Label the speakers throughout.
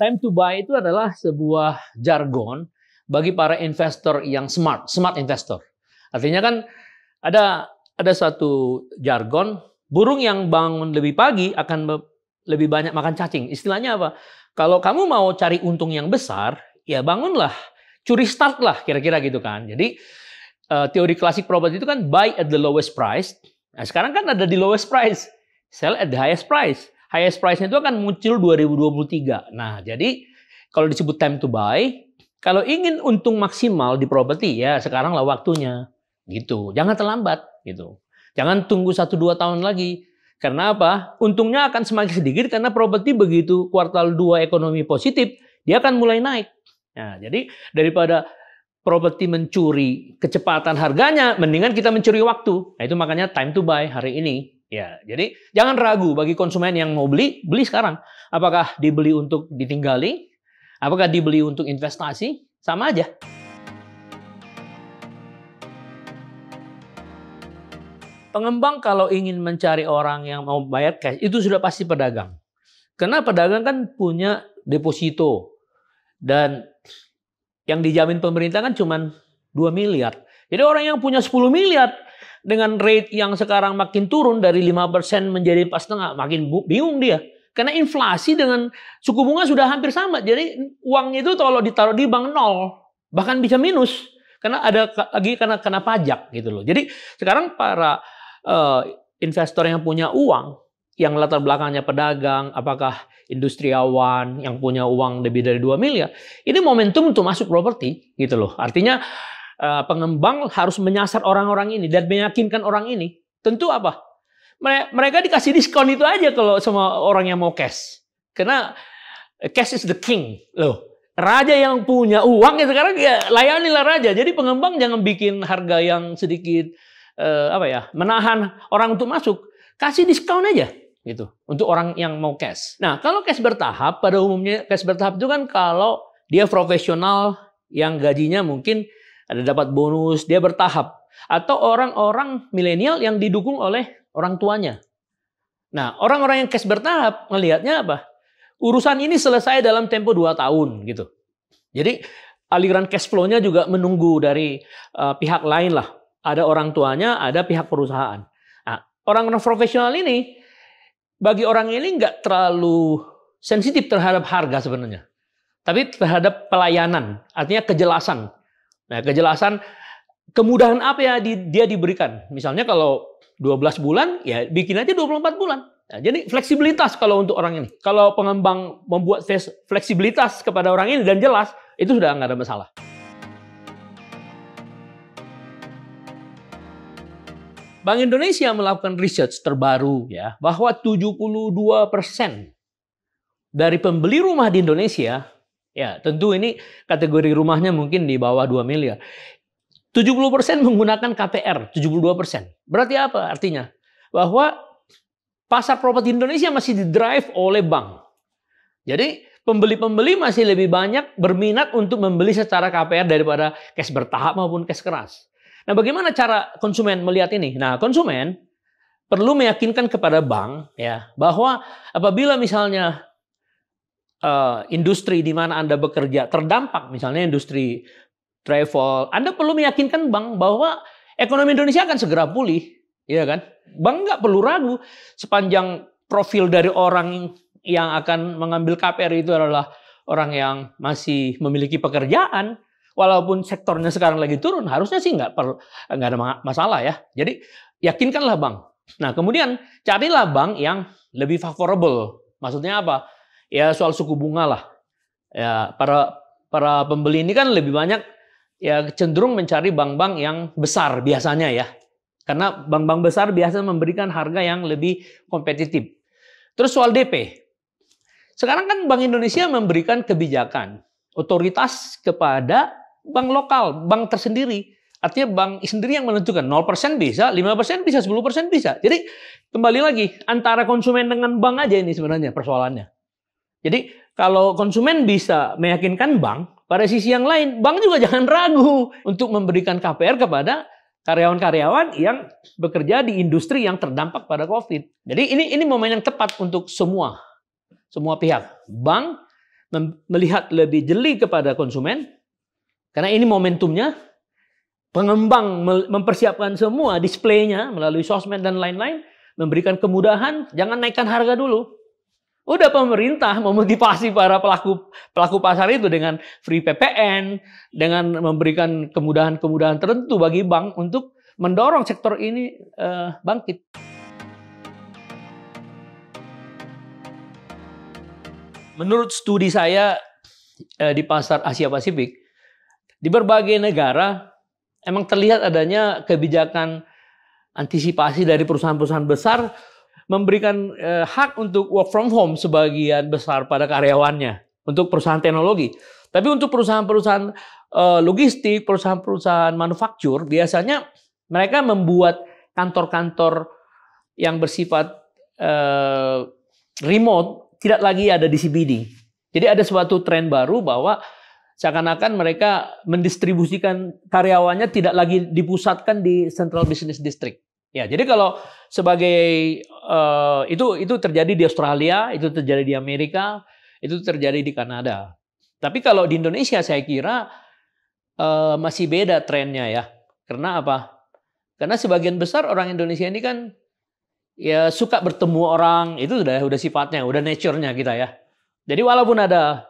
Speaker 1: Time to buy itu adalah sebuah jargon bagi para investor yang smart investor. Artinya kan ada satu jargon, burung yang bangun lebih pagi akan lebih banyak makan cacing. Istilahnya apa? Kalau kamu mau cari untung yang besar, ya bangunlah, curi start lah, kira-kira gitu kan. Jadi teori klasik properti itu kan buy at the lowest price. Nah, sekarang kan ada di lowest price, sell at the highest price. Highest price-nya itu akan muncul 2023. Nah, jadi kalau disebut time to buy, kalau ingin untung maksimal di properti, ya sekarang lah waktunya. Gitu. Jangan terlambat. Gitu. Jangan tunggu 1-2 tahun lagi. Karena apa? Untungnya akan semakin sedikit karena properti begitu kuartal 2 ekonomi positif, dia akan mulai naik. Nah, jadi daripada properti mencuri kecepatan harganya, mendingan kita mencuri waktu. Nah, itu makanya time to buy hari ini. Ya, jadi jangan ragu bagi konsumen yang mau beli sekarang. Apakah dibeli untuk ditinggali? Apakah dibeli untuk investasi? Sama aja. Pengembang kalau ingin mencari orang yang mau bayar cash, itu sudah pasti pedagang. Karena pedagang kan punya deposito. Dan yang dijamin pemerintah kan cuma 2 miliar. Jadi orang yang punya 10 miliar, dengan rate yang sekarang makin turun dari 5% menjadi 4,5%, makin bingung dia. Karena inflasi dengan suku bunga sudah hampir sama. Jadi uangnya itu kalau ditaruh di bank nol, bahkan bisa minus. Karena ada lagi kena pajak gitu loh. Jadi sekarang para investor yang punya uang, yang latar belakangnya pedagang, apakah industriawan yang punya uang lebih dari 2 miliar, ini momentum untuk masuk properti gitu loh. Artinya pengembang harus menyasar orang-orang ini dan meyakinkan orang ini. Tentu apa? Mereka dikasih diskon itu aja kalau semua orang yang mau cash. Karena cash is the king loh. Raja yang punya uang ya sekarang ya layanilah raja. Jadi pengembang jangan bikin harga yang sedikit menahan orang untuk masuk. Kasih diskon aja gitu untuk orang yang mau cash. Nah, kalau cash bertahap, pada umumnya cash bertahap itu kan kalau dia profesional yang gajinya mungkin ada dapat bonus, dia bertahap. Atau orang-orang milenial yang didukung oleh orang tuanya. Nah, orang-orang yang cash bertahap melihatnya apa? Urusan ini selesai dalam tempo 2 tahun gitu. Jadi aliran cash flow-nya juga menunggu dari pihak lain lah. Ada orang tuanya, ada pihak perusahaan. Nah, orang-orang profesional ini, bagi orang ini nggak terlalu sensitif terhadap harga sebenarnya. Tapi terhadap pelayanan, artinya kejelasan. Nah, kejelasan, kemudahan apa ya dia diberikan. Misalnya kalau 12 bulan, ya bikin aja 24 bulan. Nah, jadi fleksibilitas kalau untuk orang ini. Kalau pengembang membuat fleksibilitas kepada orang ini dan jelas, itu sudah nggak ada masalah. Bank Indonesia melakukan research terbaru ya, bahwa 72% dari pembeli rumah di Indonesia, ya tentu ini kategori rumahnya mungkin di bawah 2 miliar. 70% menggunakan KPR, 72%. Berarti apa artinya? Bahwa pasar properti Indonesia masih didrive oleh bank. Jadi pembeli-pembeli masih lebih banyak berminat untuk membeli secara KPR daripada cash bertahap maupun cash keras. Nah, bagaimana cara konsumen melihat ini? Nah, konsumen perlu meyakinkan kepada bank ya bahwa apabila misalnya industri di mana Anda bekerja terdampak, misalnya industri travel, Anda perlu meyakinkan bank bahwa ekonomi Indonesia akan segera pulih, ya kan? Bank nggak perlu ragu sepanjang profil dari orang yang akan mengambil KPR itu adalah orang yang masih memiliki pekerjaan, walaupun sektornya sekarang lagi turun, harusnya sih nggak ada masalah ya. Jadi yakinkanlah bank. Nah, kemudian carilah bank yang lebih favorable. Maksudnya apa? Ya soal suku bunga lah. Ya para pembeli ini kan lebih banyak ya cenderung mencari bank-bank yang besar biasanya ya. Karena bank-bank besar biasa memberikan harga yang lebih kompetitif. Terus soal DP. Sekarang kan Bank Indonesia memberikan kebijakan otoritas kepada bank lokal, bank tersendiri. Artinya bank sendiri yang menentukan 0% bisa, 5% bisa, 10% bisa. Jadi kembali lagi antara konsumen dengan bank aja ini sebenarnya persoalannya. Jadi kalau konsumen bisa meyakinkan bank, pada sisi yang lain bank juga jangan ragu untuk memberikan KPR kepada karyawan-karyawan yang bekerja di industri yang terdampak pada COVID. Jadi ini momen yang tepat untuk semua pihak. Bank melihat lebih jeli kepada konsumen, karena ini momentumnya. Pengembang mempersiapkan semua displaynya melalui sosmed dan lain-lain, memberikan kemudahan, jangan naikkan harga dulu. Udah pemerintah memotivasi para pelaku pasar itu dengan free PPN, dengan memberikan kemudahan-kemudahan tertentu bagi bank untuk mendorong sektor ini bangkit. Menurut studi saya di pasar Asia Pasifik, di berbagai negara emang terlihat adanya kebijakan antisipasi dari perusahaan-perusahaan besar memberikan hak untuk work from home sebagian besar pada karyawannya untuk perusahaan teknologi. Tapi untuk perusahaan-perusahaan logistik, perusahaan-perusahaan manufaktur, biasanya mereka membuat kantor-kantor yang bersifat remote tidak lagi ada di CBD. Jadi ada suatu tren baru bahwa seakan-akan mereka mendistribusikan karyawannya tidak lagi dipusatkan di Central Business District. Ya, jadi kalau sebagai itu terjadi di Australia, itu terjadi di Amerika, itu terjadi di Kanada. Tapi kalau di Indonesia saya kira masih beda trennya ya. Karena apa? Karena sebagian besar orang Indonesia ini kan ya suka bertemu orang, itu udah sifatnya, udah nature-nya kita ya. Jadi walaupun ada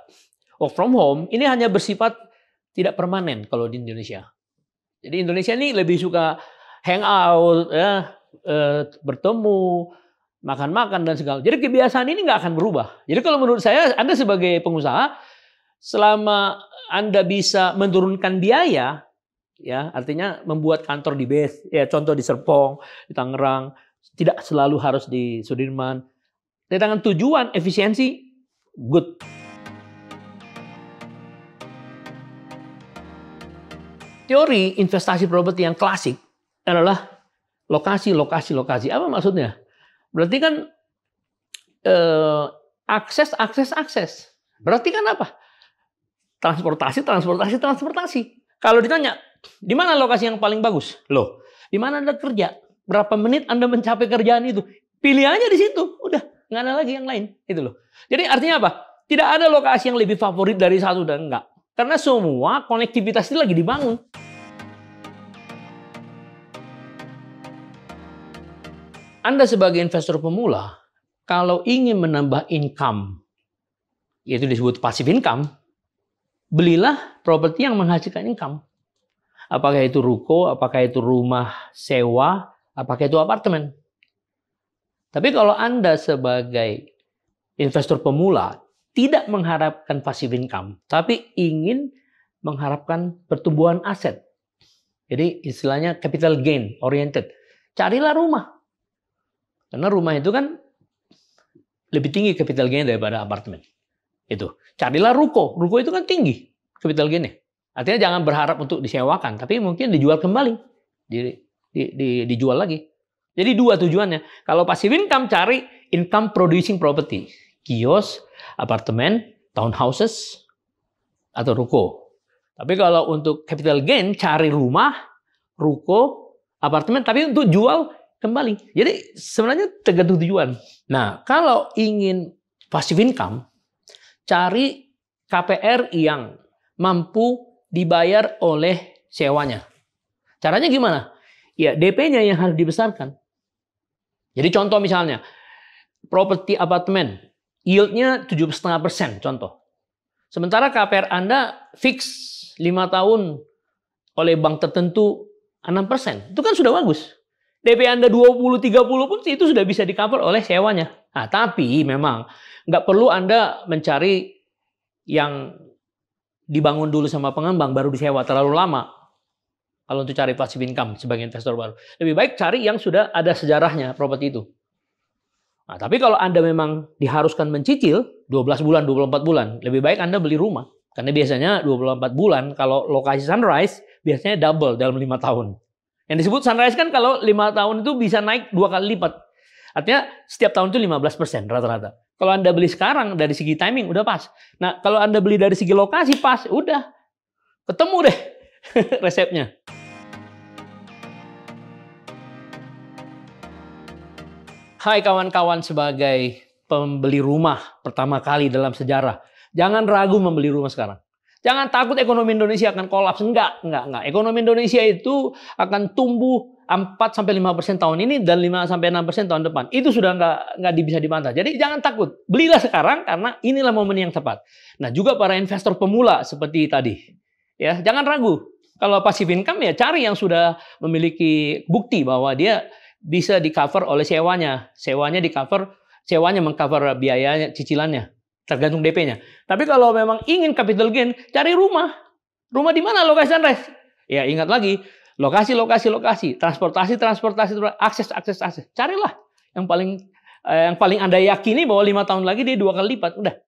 Speaker 1: work from home, ini hanya bersifat tidak permanen kalau di Indonesia. Jadi Indonesia ini lebih suka hangout, ya, bertemu, makan-makan dan segala. Jadi kebiasaan ini nggak akan berubah. Jadi kalau menurut saya, Anda sebagai pengusaha, selama Anda bisa menurunkan biaya, ya artinya membuat kantor di base, ya contoh di Serpong, di Tangerang, tidak selalu harus di Sudirman. Dengan tujuan efisiensi, good. Teori investasi properti yang klasik adalah lokasi. Apa maksudnya? Berarti kan akses. Berarti kan apa? Transportasi. Kalau ditanya, di mana lokasi yang paling bagus? Loh, di mana Anda kerja? Berapa menit Anda mencapai kerjaan itu? Pilih aja di situ. Udah, nggak ada lagi yang lain. Itu loh. Jadi artinya apa? Tidak ada lokasi yang lebih favorit dari satu dan enggak. Karena semua konektivitas itu lagi dibangun. Anda sebagai investor pemula, kalau ingin menambah income, yaitu disebut passive income, belilah properti yang menghasilkan income. Apakah itu ruko, apakah itu rumah sewa, apakah itu apartemen. Tapi kalau Anda sebagai investor pemula tidak mengharapkan passive income, tapi ingin mengharapkan pertumbuhan aset. Jadi istilahnya capital gain oriented. Carilah rumah. Karena rumah itu kan lebih tinggi capital gain daripada apartemen. Itu. Carilah ruko. Ruko itu kan tinggi capital gain-nya. Artinya jangan berharap untuk disewakan, tapi mungkin dijual kembali. Dijual lagi. Jadi dua tujuannya. Kalau passive income, cari income producing property. Kios, apartemen, townhouses, atau ruko. Tapi kalau untuk capital gain, cari rumah, ruko, apartemen, tapi untuk jual kembali. Jadi sebenarnya tergantung tujuan. Nah, kalau ingin passive income, cari KPR yang mampu dibayar oleh sewanya. Caranya gimana? Ya, DP-nya yang harus dibesarkan. Jadi contoh misalnya, properti apartemen, yield-nya 7,5% contoh. Sementara KPR Anda fix 5 tahun oleh bank tertentu 6%. Itu kan sudah bagus. DP Anda 20-30 pun itu sudah bisa di-cover oleh sewanya. Nah, tapi memang nggak perlu Anda mencari yang dibangun dulu sama pengembang baru disewa terlalu lama. Kalau untuk cari passive income sebagai investor baru. Lebih baik cari yang sudah ada sejarahnya properti itu. Nah, tapi kalau Anda memang diharuskan mencicil 12 bulan, 24 bulan, lebih baik Anda beli rumah. Karena biasanya 24 bulan kalau lokasi sunrise biasanya double dalam 5 tahun. Yang disebut sunrise kan kalau 5 tahun itu bisa naik 2 kali lipat. Artinya setiap tahun itu 15% rata-rata. Kalau Anda beli sekarang dari segi timing udah pas. Nah, kalau Anda beli dari segi lokasi pas, udah. Ketemu deh resepnya. Hai kawan-kawan, sebagai pembeli rumah pertama kali dalam sejarah, Jangan ragu membeli rumah sekarang. Jangan takut ekonomi Indonesia akan kolaps. Enggak. Ekonomi Indonesia itu akan tumbuh 4-5% tahun ini dan 5-6% tahun depan. Itu sudah nggak bisa dibantah. Jadi jangan takut. Belilah sekarang karena inilah momen yang tepat. Nah, juga para investor pemula seperti tadi. Ya, jangan ragu. Kalau passive income ya cari yang sudah memiliki bukti bahwa dia bisa di-cover oleh sewanya. Sewanya meng-cover biayanya, cicilannya. Tergantung DP-nya. Tapi kalau memang ingin capital gain, cari rumah. Rumah di mana lokasi sunrise? Ya ingat lagi, lokasi, transportasi, akses. Carilah yang paling Anda yakini bahwa 5 tahun lagi dia 2 kali lipat. Udah.